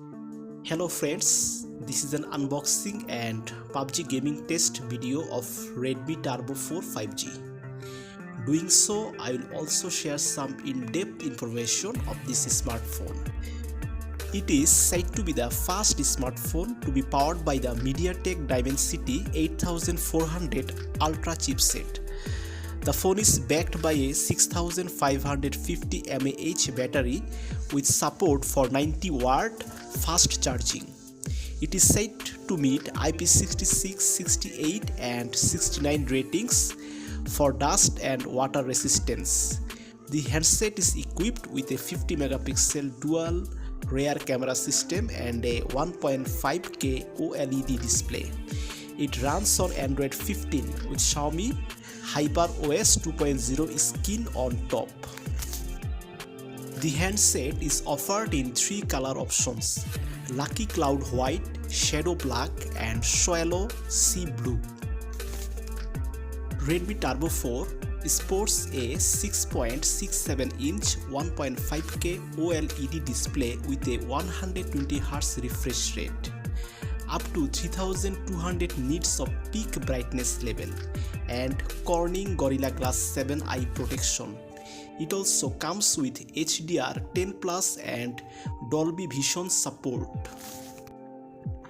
Hello friends, this is an unboxing and PUBG Gaming Test video of Redmi Turbo 4 5G. Doing so, I will also share some in-depth information of this smartphone. It is said to be the first smartphone to be powered by the MediaTek Dimensity 8400 Ultra chipset. The phone is backed by a 6550 mAh battery with support for 90 watt fast charging. It is said to meet IP66, 68 and 69 ratings for dust and water resistance. The handset is equipped with a 50 megapixel dual rear camera system and a 1.5K OLED display. It runs on Android 15 with Xiaomi HyperOS 2.0 skin on top. The handset is offered in three color options: Lucky Cloud White, Shadow Black and Swallow Sea Blue. Redmi Turbo 4 sports a 6.67-inch 1.5K OLED display with a 120Hz refresh rate, up to 3200 nits of peak brightness level, and Corning Gorilla Glass 7 eye protection. It also comes with HDR10+ and Dolby Vision support.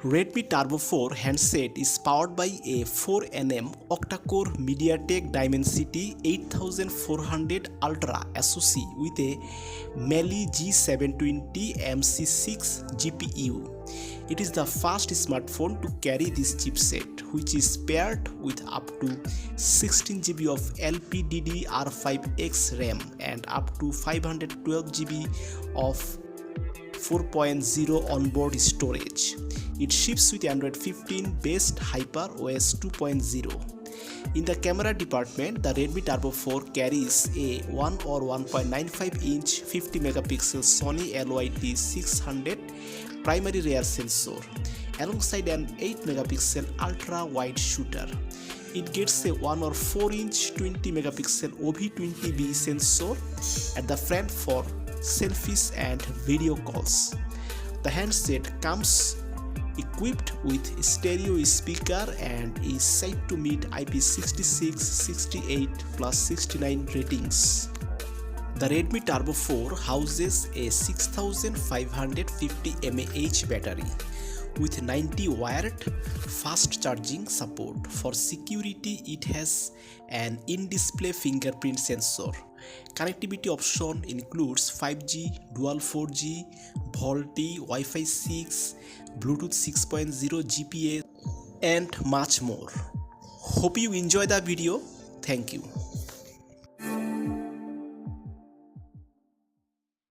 Redmi Turbo 4 handset is powered by a 4nm octa-core MediaTek Dimensity 8400 Ultra SoC with a Mali G720 MC6 GPU. It is the first smartphone to carry this chipset, which is paired with up to 16GB of LPDDR5X RAM and up to 512GB of 4.0 onboard storage. It ships with Android 15 based HyperOS 2.0. In the camera department, the Redmi Turbo 4 carries a 1 or 1.95-inch 50 megapixel Sony LYT 600 primary rear sensor alongside an 8 megapixel ultra wide shooter. It gets a 1 or 4-inch 20 megapixel OV20V sensor at the front for selfies and video calls. The handset comes equipped with stereo speaker and is said to meet IP66, 68 plus 69 ratings. The Redmi Turbo 4 houses a 6550 mAh battery with 90 watt fast charging support. For security, it has an in-display fingerprint sensor. Connectivity option includes 5G, dual 4G, VoLTE, Wi-Fi 6, Bluetooth 6.0 GPS and much more. Hope you enjoy the video. Thank you.